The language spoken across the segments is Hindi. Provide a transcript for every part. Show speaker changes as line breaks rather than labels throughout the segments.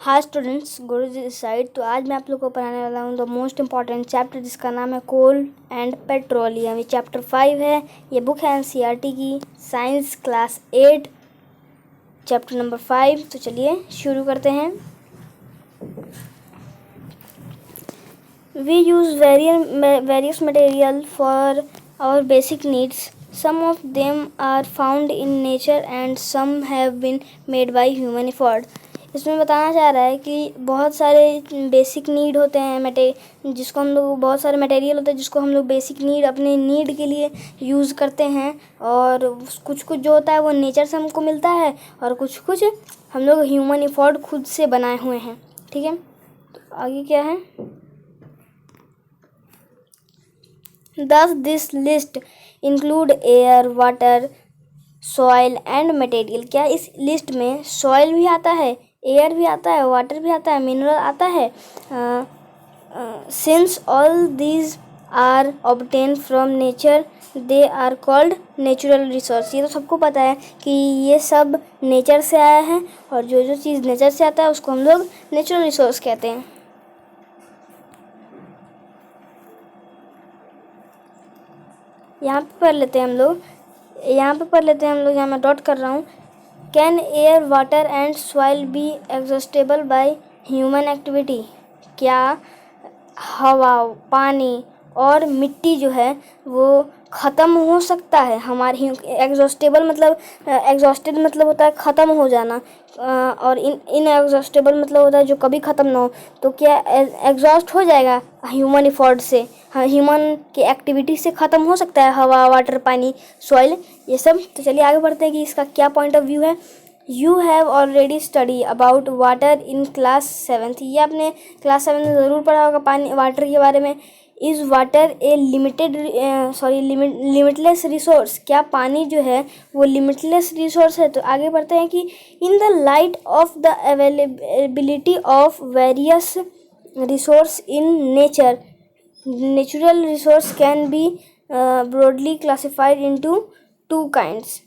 Hi students, Guru ji this side. तो आज मैं आप लोग को पढ़ाने वाला हूँ द मोस्ट इम्पॉर्टेंट चैप्टर जिसका नाम है कोल एंड पेट्रोलियम। ये चैप्टर 5 है। ये बुक है एनसीईआरटी की, साइंस क्लास 8, चैप्टर नंबर 5। तो चलिए शुरू करते हैं। We use various material for our basic needs. Some of them are found in nature and some have been made by human effort. इसमें बताना चाह रहा है कि बहुत सारे बेसिक नीड होते हैं जिसको हम लोग बहुत सारे मटेरियल होते हैं जिसको हम लोग बेसिक नीड अपने नीड के लिए यूज़ करते हैं। और कुछ कुछ जो होता है वो नेचर से हमको मिलता है और कुछ कुछ हम लोग ह्यूमन एफर्ट खुद से बनाए हुए हैं। ठीक है, तो आगे क्या है? Thus this list include air, water, soil and material. क्या इस लिस्ट में सॉइल भी आता है, एयर भी आता है, वाटर भी आता है, मिनरल आता है? Since all these are obtained from nature, they are called natural resource. ये तो सबको पता है कि ये सब नेचर से आया है और जो जो चीज़ नेचर से आता है उसको हम लोग नेचुरल रिसोर्स कहते हैं। यहाँ पे पढ़ लेते हैं हम लोग, यहाँ मैं डॉट कर रहा हूँ। Can air, water and soil be exhaustible by human activity? क्या हवा, पानी और मिट्टी जो है वो ख़त्म हो सकता है हमारे? एग्जॉस्टेबल मतलब एग्जॉस्टेड मतलब होता है ख़त्म हो जाना, और इन एग्जॉस्टेबल मतलब होता है जो कभी ख़त्म ना हो। तो क्या एग्जॉस्ट हो जाएगा ह्यूमन एफर्ट से, ह्यूमन की एक्टिविटी से ख़त्म हो सकता है हवा, वाटर, पानी, सॉइल, ये सब? तो चलिए आगे बढ़ते हैं कि इसका क्या पॉइंट ऑफ व्यू है। You have already study about water in class 7th. ये आपने क्लास 7 में ज़रूर पढ़ा होगा पानी, वाटर के बारे में। Is water a limitless resource? क्या पानी जो है वो लिमिटलेस रिसोर्स है? तो आगे बढ़ते हैं कि in the light of the availability of various resource in nature, natural resource can be broadly classified into 2 kinds.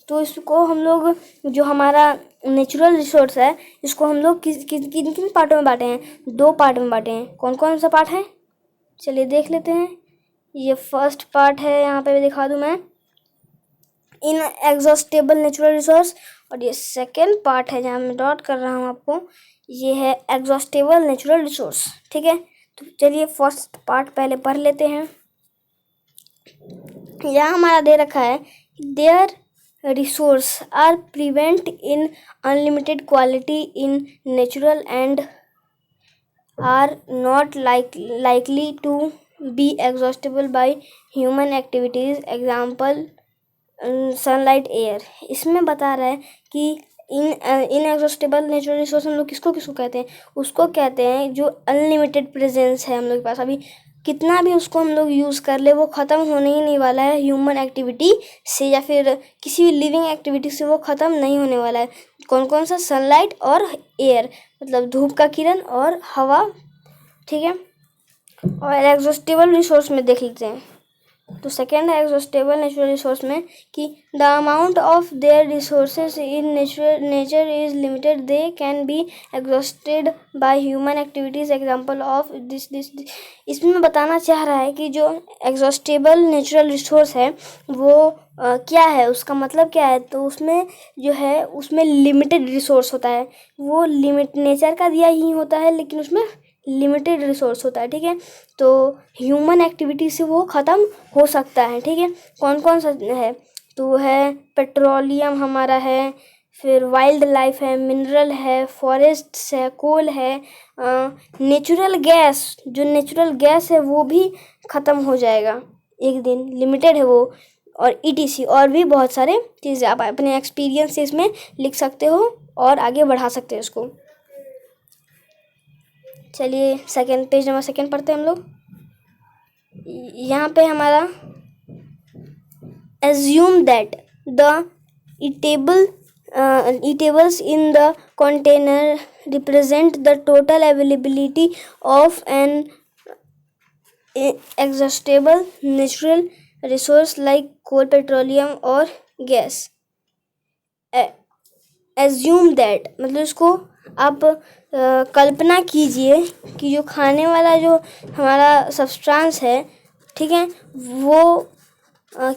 तो इसको हम लोग, जो हमारा नेचुरल रिसोर्स है, इसको हम लोग किन किन पार्टों में बांटे हैं? 2 पार्ट में बांटे हैं। कौन कौन सा पार्ट है? चलिए देख लेते हैं। ये फर्स्ट पार्ट है, यहाँ पे दिखा दूँ मैं, इन एग्जॉस्टेबल नेचुरल रिसोर्स। और ये सेकेंड पार्ट है जहाँ मैं डॉट कर रहा हूँ आपको, ये है एग्जॉस्टेबल नेचुरल रिसोर्स। ठीक है, तो चलिए फर्स्ट पार्ट पहले पढ़ लेते हैं। यहाँ हमारा दे रखा है there resource are present in unlimited quality in natural and are not likely to be exhaustible by human activities. Example sunlight, air. इसमें बता रहा है कि इनएग्जॉस्टेबल नेचुरल रिसोर्स हम लोग किसको कहते हैं? उसको कहते हैं जो अनलिमिटेड प्रेजेंस है हम लोग के पास। अभी कितना भी उसको हम लोग यूज़ कर ले वो ख़त्म होने ही नहीं वाला है ह्यूमन एक्टिविटी से, या फिर किसी भी लिविंग एक्टिविटी से वो ख़त्म नहीं होने वाला है। कौन कौन सा? सनलाइट और एयर, मतलब धूप का किरण और हवा। ठीक है, और एग्जॉस्टेबल रिसोर्स में देख लेते हैं। तो सेकेंड है एग्जॉस्टेबल नेचुरल रिसोर्स में कि the amount of their resources in nature is limited, they can be exhausted by human activities. Example of this. इसमें बताना चाह रहा है कि जो एग्जॉस्टेबल नेचुरल रिसोर्स है वो क्या है, उसका मतलब क्या है? तो उसमें जो है उसमें लिमिटेड रिसोर्स होता है, वो लिमिट नेचर का दिया ही होता है लेकिन उसमें लिमिटेड रिसोर्स होता है। ठीक है, तो ह्यूमन एक्टिविटी से वो ख़त्म हो सकता है। ठीक है, कौन कौन सा है? तो है पेट्रोलियम हमारा है, फिर वाइल्ड लाइफ है, मिनरल है, फॉरेस्ट्स है, कोल है, नेचुरल गैस, जो नेचुरल गैस है वो भी ख़त्म हो जाएगा एक दिन, लिमिटेड है वो, और ETC और भी बहुत सारे चीज़ें आप अपने एक्सपीरियंस से इसमें लिख सकते हो और आगे बढ़ा सकते हो इसको। चलिए सेकेंड पेज नंबर 2 पढ़ते हैं हम लोग। यहाँ पे हमारा assume that the eatables in the container represent the total availability of an exhaustible natural resource like coal, petroleum और gas. Assume that मतलब इसको आप कल्पना कीजिए कि जो खाने वाला जो हमारा सब्सटेंस है, ठीक है, वो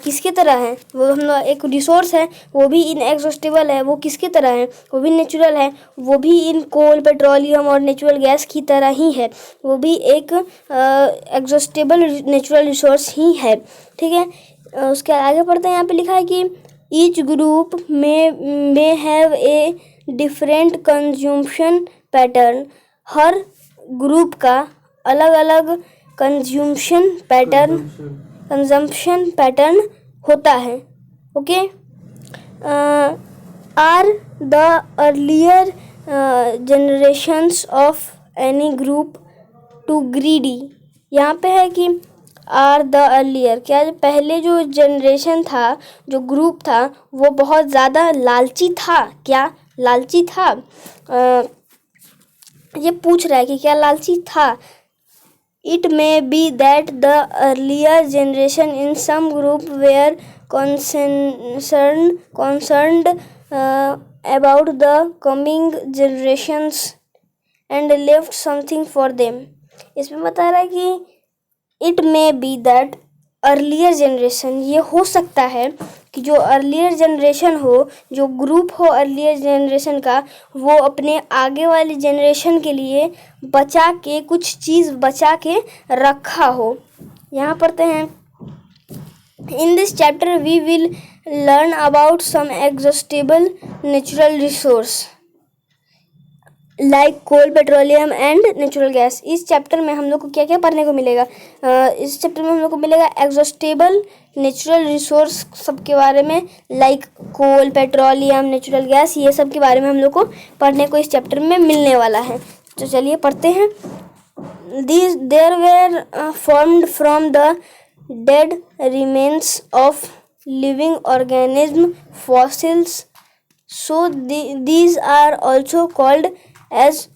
किसकी तरह है? वो हम एक रिसोर्स है, वो भी इनएग्जॉस्टेबल है। वो किसकी तरह है? वो भी नेचुरल है। वो भी इन कोल, पेट्रोलियम और नेचुरल गैस की तरह ही है। वो भी एक एग्जॉस्टेबल नेचुरल रिसोर्स ही है, ठीक है। उसके आगे पढ़ते हैं। यहाँ पे लिखा है कि ईच ग्रुप में have a different consumption pattern. हर ग्रुप का अलग अलग कंज्यूम्शन पैटर्न होता है। Okay. Are the earlier generations of any group too greedy. यहाँ पे है कि आर द अर्लियर, क्या जो पहले जो जनरेशन था, जो ग्रुप था, वो बहुत ज़्यादा लालची था? क्या लालची था? ये पूछ रहा है कि क्या लालची था। It may be that the earlier generation in some group were concerned about the coming generations and left something for them. इसमें बता रहा है कि it may be that earlier generation, ये हो सकता है कि जो अर्लियर जनरेशन हो, जो ग्रुप हो अर्लियर जनरेशन का, वो अपने आगे वाली जनरेशन के लिए बचा के, कुछ चीज़ बचा के रखा हो। यहाँ पढ़ते हैं। In this chapter we will learn about some exhaustible natural resource like coal, petroleum and natural gas. इस चैप्टर में हम लोग को क्या क्या पढ़ने को मिलेगा? इस चैप्टर में हम लोग को मिलेगा एग्जॉस्टेबल नेचुरल रिसोर्स सब के बारे में, like coal, petroleum, natural gas, ये सब के बारे में हम लोग को पढ़ने को इस चैप्टर में मिलने वाला है। तो चलिए पढ़ते हैं। There were formed from the dead remains of living organism fossils, so these are also called as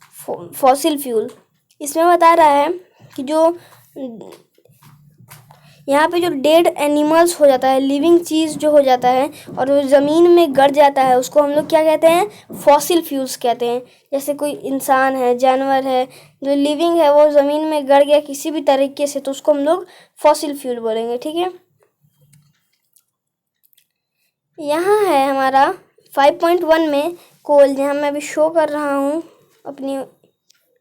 fossil fuel. इसमें बता रहा है कि जो यहाँ पे जो डेड एनिमल्स हो जाता है, लिविंग चीज़ जो हो जाता है और वो ज़मीन में गड़ जाता है, उसको हम लोग क्या कहते हैं? फॉसिल फ्यूल्स कहते हैं। जैसे कोई इंसान है, जानवर है, जो लिविंग है, वो ज़मीन में गड़ गया किसी भी तरीके से, तो उसको हम लोग फॉसिल फ्यूल बोलेंगे, ठीक है। यहाँ है हमारा 5.1 में कोल, जहाँ मैं अभी शो कर रहा हूँ अपनी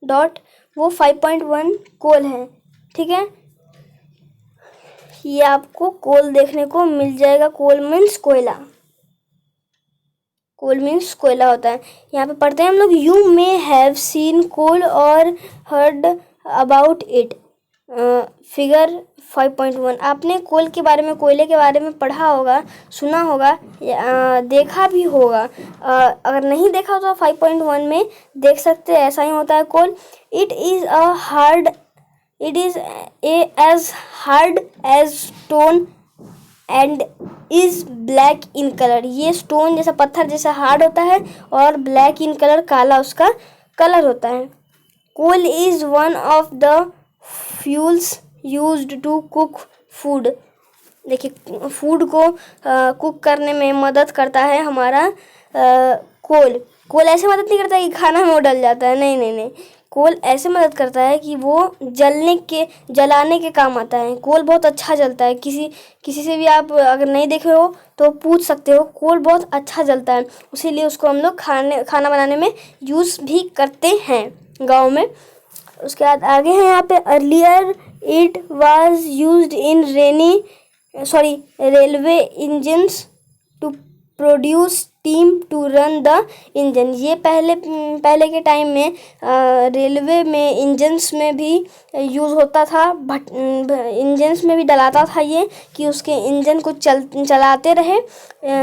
डॉट, वो 5.1 कोल है, ठीक है। ये आपको कोल देखने को मिल जाएगा। कोल मीन्स कोयला, कोल मीन्स कोयला होता है। यहाँ पे पढ़ते हैं हम लोग। यू मे हैव सीन कोल और हर्ड अबाउट इट, फिगर 5.1। आपने कोल के बारे में, कोयले के बारे में पढ़ा होगा, सुना होगा, देखा भी होगा। अगर नहीं देखा तो 5.1 में देख सकते हैं। ऐसा ही होता है coal. It is as hard as stone and is black in color। ये स्टोन जैसा, पत्थर जैसा हार्ड होता है और ब्लैक इन कलर, काला उसका कलर होता है। Coal is one of the fuels used to cook food. देखिए, फूड को कुक करने में मदद करता है हमारा कोल। कोल ऐसे मदद नहीं करता कि खाना में वो डल जाता है, नहीं नहीं नहीं। कोल ऐसे मदद करता है कि वो जलाने के काम आता है। कोल बहुत अच्छा जलता है। किसी से भी आप अगर नहीं देखे हो तो पूछ सकते हो, कोल बहुत अच्छा जलता है, इसीलिए उसको हम लोग खाना बनाने में यूज़ भी करते हैं गाँव में। उसके बाद आगे हैं यहाँ पे, earlier it was used in railway engines to produce steam to run the engine. ये पहले के टाइम में रेलवे में इंजन्स में भी यूज़ होता था। इंजन्स में भी डलाता था ये, कि उसके इंजन को चलाते रहे।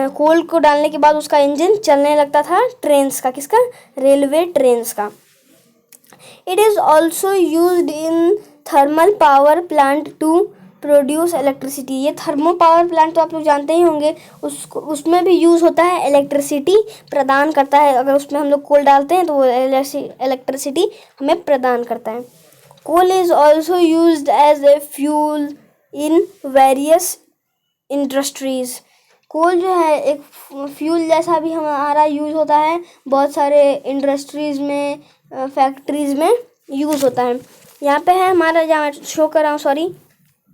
कोल को डालने के बाद उसका इंजन चलने लगता था, ट्रेन्स का, किसका? रेलवे ट्रेन्स का। It is also used in thermal power plant to produce electricity. ये थर्मो पावर प्लांट तो आप लोग जानते ही होंगे, उसमें भी यूज़ होता है, इलेक्ट्रिसिटी प्रदान करता है। अगर उसमें हम लोग कोल डालते हैं तो वो इलेक्ट्रिसिटी हमें प्रदान करता है। Coal is also used as a fuel in various industries. Coal जो है एक फ्यूल जैसा भी हमारा यूज़ होता है बहुत सारे इंडस्ट्रीज़ में, फैक्ट्रीज में यूज़ होता है। यहाँ पे है हमारा, जहाँ शो कर रहा हूँ, सॉरी,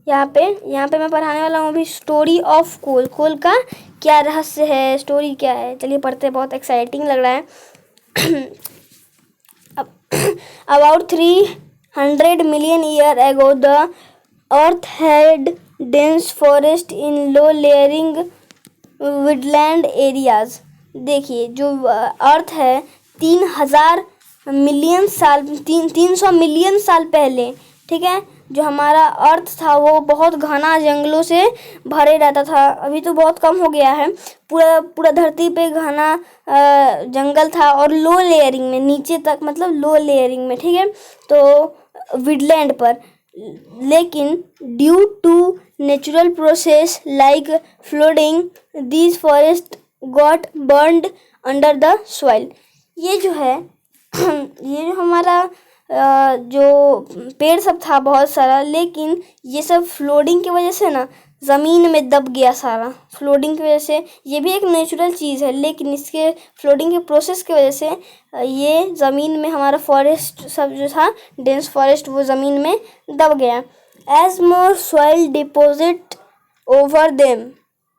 यहाँ पे मैं पढ़ाने वाला हूँ अभी स्टोरी ऑफ कोल। कोल का क्या रहस्य है, स्टोरी क्या है, चलिए पढ़ते हैं, बहुत एक्साइटिंग लग रहा है। About 300 million years ago, the Earth had dense forest in low-lying woodland areas. देखिए, जो अर्थ है 3,000 मिलियन साल 300 मिलियन साल पहले, ठीक है, जो हमारा अर्थ था वो बहुत घना जंगलों से भरे रहता था। अभी तो बहुत कम हो गया है, पूरा धरती पे घना जंगल था, और लो लेयरिंग में, नीचे तक, मतलब लो लेयरिंग में, ठीक है, तो विडलैंड पर। लेकिन due to natural process like flooding, these forest got burned under the soil. ये जो है ये जो हमारा जो पेड़ सब था बहुत सारा, लेकिन ये सब फ्लोडिंग की वजह से ना ज़मीन में दब गया सारा। फ्लोडिंग की वजह से, ये भी एक नेचुरल चीज़ है, लेकिन इसके फ्लोडिंग के प्रोसेस की वजह से ये ज़मीन में हमारा फॉरेस्ट सब जो था, डेंस फॉरेस्ट, वो ज़मीन में दब गया। As more soil deposit over them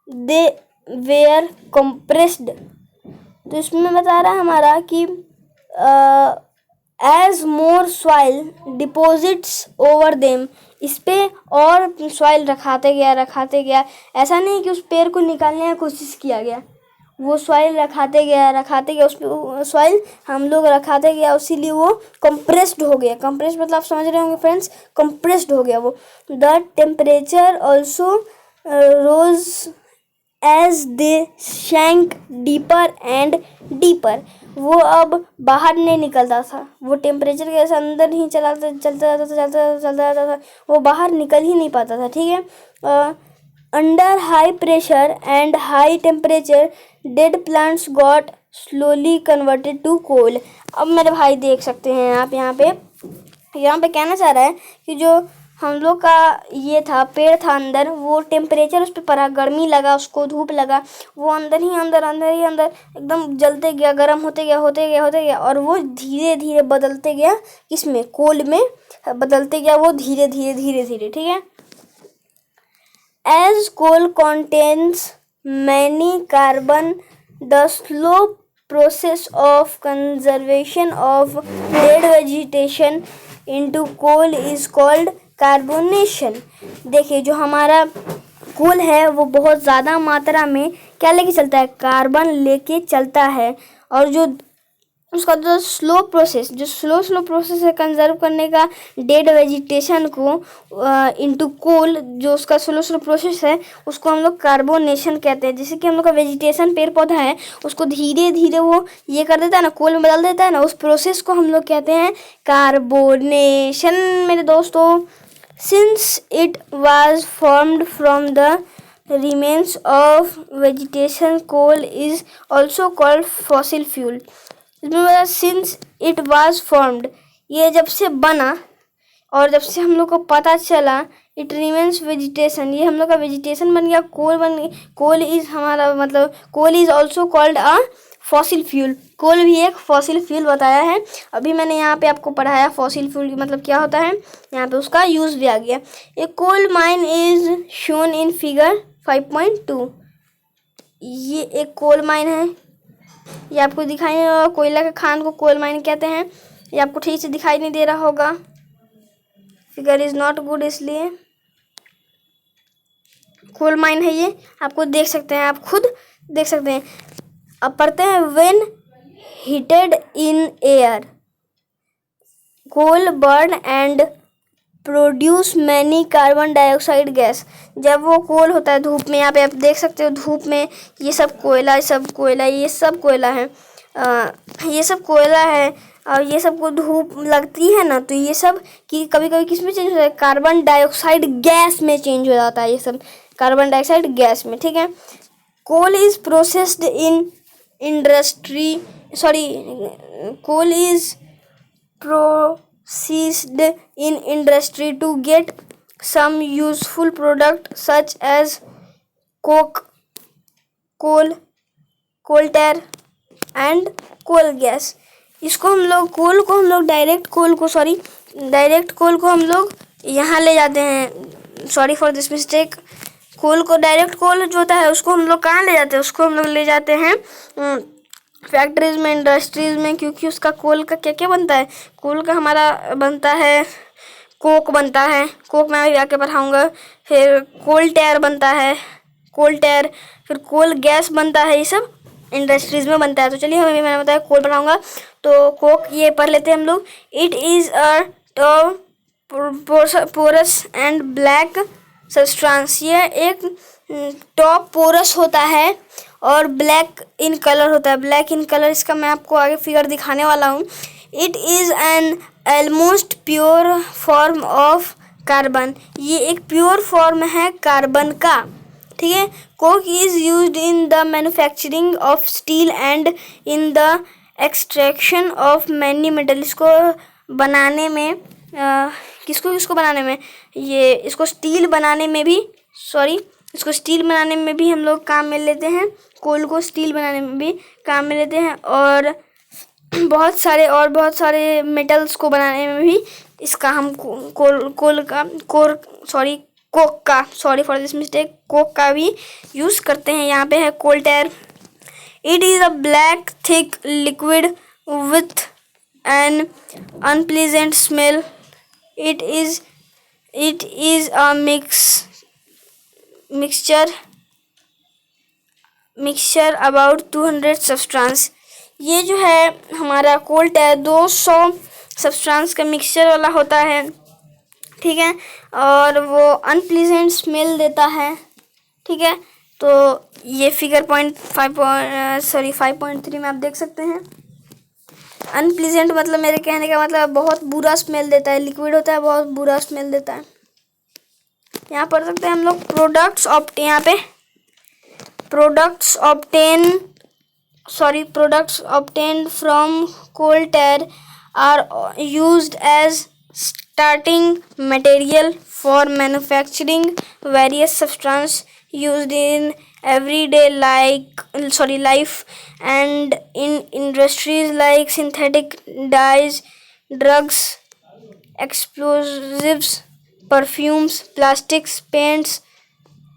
they were compressed. तो इसमें बता रहा है हमारा कि as more soil deposits over them, इस पे और सॉइल रखाते गया। ऐसा नहीं कि उस पेड़ को निकालने की कोशिश किया गया, वो सॉइल रखाते गया, उस पर सॉइल हम लोग रखाते गया, इसीलिए वो कंप्रेस्ड हो गया। कंप्रेस्ड मतलब आप समझ रहे होंगे फ्रेंड्स, कंप्रेस्ड हो गया वो। The temperature also rose as they sank deeper and deeper. वो अब बाहर नहीं निकलता था, वो टेम्परेचर के ऐसे अंदर ही चलता जाता था, वो बाहर निकल ही नहीं पाता था, ठीक है। Under high pressure and high temperature dead plants got slowly converted to coal. अब मेरे भाई देख सकते हैं आप, यहाँ पे कहना चाह रहा है कि जो हम लोग का ये था, पेड़ था अंदर, वो टेम्परेचर उस पर पड़ा, गर्मी लगा उसको, धूप लगा, वो अंदर एकदम जलते गया, गर्म होते गया, और वो धीरे धीरे बदलते गया, किसमें, कोल में बदलते गया वो, धीरे धीरे, ठीक है। As coal contains many carbon, the slow process of conservation of dead vegetation into coal is called carbonation. देखिए, जो हमारा कोल है वो बहुत ज़्यादा मात्रा में क्या लेके चलता है, कार्बन लेके चलता है, और जो उसका जो स्लो प्रोसेस है कंजर्व करने का डेड वेजिटेशन को इनटू कोल, जो उसका स्लो प्रोसेस है, उसको हम लोग कार्बोनेशन कहते हैं। जैसे कि हम लोग का वेजिटेशन, पेड़ पौधा है, उसको धीरे धीरे वो ये कर देता है ना, कोल में बदल देता है ना, उस प्रोसेस को हम लोग कहते हैं कार्बोनेशन, मेरे दोस्तों। Since it was formed from the remains of vegetation, coal is also called fossil fuel. इसमें मतलब since it was formed, ये जब से बना और जब से हम लोग को पता चला, it remains vegetation, ये हम लोग का vegetation बन गया, कोल बन गया। कोल इज हमारा मतलब, coal is also called a fossil fuel. Coal भी एक फॉसिल फ्यूल बताया है। अभी मैंने यहाँ पे आपको पढ़ाया फॉसिल फ्यूल मतलब क्या होता है, यहाँ पे उसका यूज़ भी आ गया। A coal mine is shown in figure 5.2। ये एक कोल माइन है, ये आपको दिखाई नहीं होगा, कोयला के खान को कोल माइन कहते हैं। ये आपको ठीक से दिखाई नहीं दे रहा होगा, फिगर इज नॉट गुड, इसलिए कोल माइन है ये, आपको देख सकते हैं, आप खुद देख सकते हैं। अब पढ़ते हैं, when heated in air coal burn and produce many carbon dioxide gas. जब वो कोल होता है धूप में, यहाँ पे आप देख सकते हो धूप में, ये सब कोयला है, ये सब कोयला है, और ये सब को धूप लगती है ना, तो ये सब कि कभी कभी किस में चेंज होता है, कार्बन डाइऑक्साइड गैस में चेंज हो जाता है, ये सब कार्बन डाइऑक्साइड गैस में, ठीक है। Coal is processed in industry, coal is processed in industry to get some useful product such as coke, coal tar and coal gas. इसको हम लोग डायरेक्ट कोल को हम लोग यहाँ ले जाते हैं। Sorry for this mistake. Direct coal जो होता है उसको हम लोग कहाँ ले जाते हैं? उसको हम लोग ले जाते हैं फैक्ट्रीज में, इंडस्ट्रीज में, क्योंकि उसका कोल का क्या क्या बनता है? कोल का हमारा बनता है कोक बनता है, कोक मैं अभी आके पढ़ाऊँगा। फिर कोल टायर बनता है, फिर कोल गैस बनता है, ये सब इंडस्ट्रीज में बनता है। तो चलिए हमें मैंने बताया कोल बनाऊंगा, तो कोक ये पढ़ लेते हैं हम लोग। It is a top porous and black substance. ये एक टॉप पोरस होता है और ब्लैक इन कलर होता है। ब्लैक इन कलर, इसका मैं आपको आगे फिगर दिखाने वाला हूँ। It is an almost pure form of carbon. ये एक प्योर फॉर्म है कार्बन का, ठीक है। Coke is used in the manufacturing of steel and in the extraction of many metal. इसको बनाने में किसको बनाने में, ये इसको स्टील बनाने में भी हम लोग काम में लेते हैं। कोल को स्टील बनाने में भी काम में लेते हैं, और बहुत सारे मेटल्स को बनाने में भी इसका हम कोक का भी यूज़ करते हैं। यहाँ पे है coal tar. It is a black thick liquid with an unpleasant smell. It is a mixture about 200 substance. ये जो है हमारा कोल टायर 200 सब्सटेंस का मिक्सचर वाला होता है, ठीक है, और वो अनप्लीजेंट स्मेल देता है, ठीक है। तो ये फिगर 5.3 में आप देख सकते हैं। अनप्लीजेंट मतलब, मेरे कहने का मतलब बहुत बुरा स्मेल देता है। लिक्विड होता है, बहुत बुरा स्मेल देता है। यहाँ पढ़ सकते हैं हम लोग products obtained from coal tar are used as starting material for manufacturing various substances used in everyday life and in industries like synthetic dyes, drugs, explosives, perfumes, plastics, paints,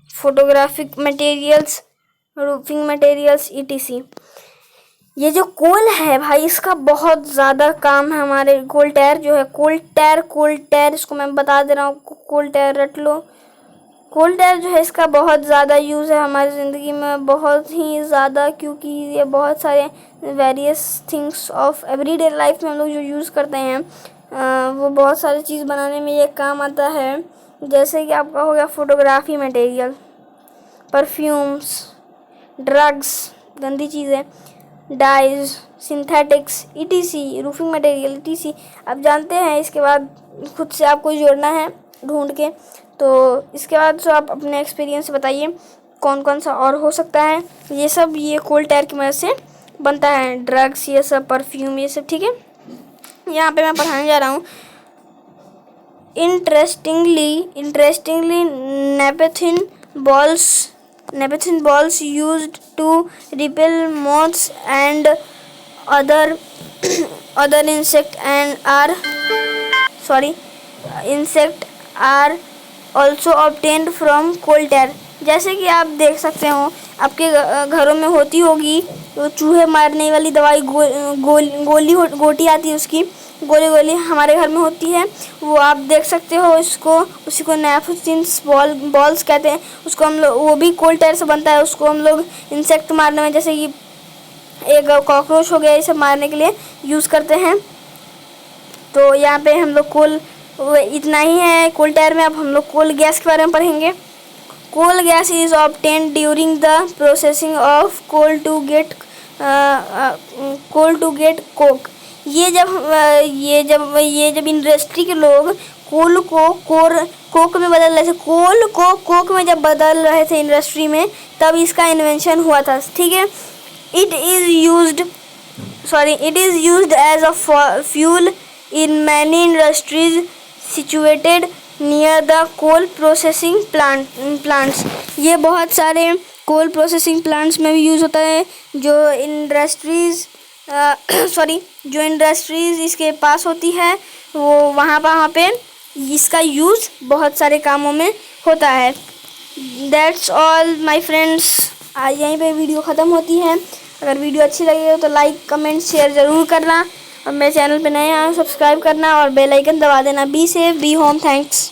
photographic materials, roofing materials, etc. ये जो कोल है भाई, इसका बहुत ज़्यादा काम है हमारे। कोल टायर जो है, कोल टायर इसको मैं बता दे रहा हूँ, कोल टायर रट लो। कोल टायर जो है इसका बहुत ज़्यादा यूज़ है हमारी ज़िंदगी में, बहुत ही ज़्यादा, क्योंकि ये बहुत सारे various things of everyday life में हम लोग जो यूज़ करते हैं वो बहुत सारी चीज़ बनाने में ये काम आता है। जैसे कि आपका हो गया फोटोग्राफी मटेरियल, परफ्यूम्स, ड्रग्स, गंदी चीज़ें, dyes, synthetics, etc, roofing material, etc. आप जानते हैं। इसके बाद खुद से आपको जोड़ना है ढूंढ के। तो इसके बाद जो आप अपने एक्सपीरियंस से बताइए कौन कौन सा और हो सकता है। ये सब ये कोल टायर की मदद से बनता है। ड्रग्स, ये सब, परफ्यूम, ये सब, ठीक है। यहाँ पे मैं पढ़ाने जा रहा हूँ। Interestingly naphthalene balls used to repel moths and other insect are also obtained from coal tar। जैसे कि आप देख सकते हो आपके घरों में होती होगी तो चूहे मारने वाली दवाई गोटी आती है, उसकी गोली हमारे घर में होती है। वो आप देख सकते हो, उसी को नैपथलीन बॉल्स कहते हैं। उसको हम लोग, वो भी कोल टायर से बनता है। उसको हम लोग इंसेक्ट मारने में, जैसे कि एक कॉकरोच हो गया, ये सब मारने के लिए यूज़ करते हैं। तो यहाँ पे हम लोग इतना ही है कोल टायर में। अब हम लोग कोल गैस के बारे में पढ़ेंगे। Coal gas is obtained during the processing of coal to get coke. ये जब इंडस्ट्री के लोग कोल को कोक में बदल रहे थे, कोल को कोक में जब बदल रहे थे इंडस्ट्री में, तब इसका इन्वेंशन हुआ था, ठीक है। It is used as a fuel in many industries situated near the coal processing plants. ये बहुत सारे कोल प्रोसेसिंग प्लांट्स में भी यूज़ होता है, जो इंडस्ट्रीज़ सॉरी जो इंडस्ट्रीज इसके पास होती है वो वहाँ पे इसका यूज़ बहुत सारे कामों में होता है। दैट्स ऑल माय फ्रेंड्स, आज यहीं पे वीडियो ख़त्म होती है। अगर वीडियो अच्छी लगी हो तो लाइक कमेंट शेयर ज़रूर करना और मेरे चैनल पे नए आए सब्सक्राइब करना और बेल आइकन दबा देना। Be safe, be home, thanks.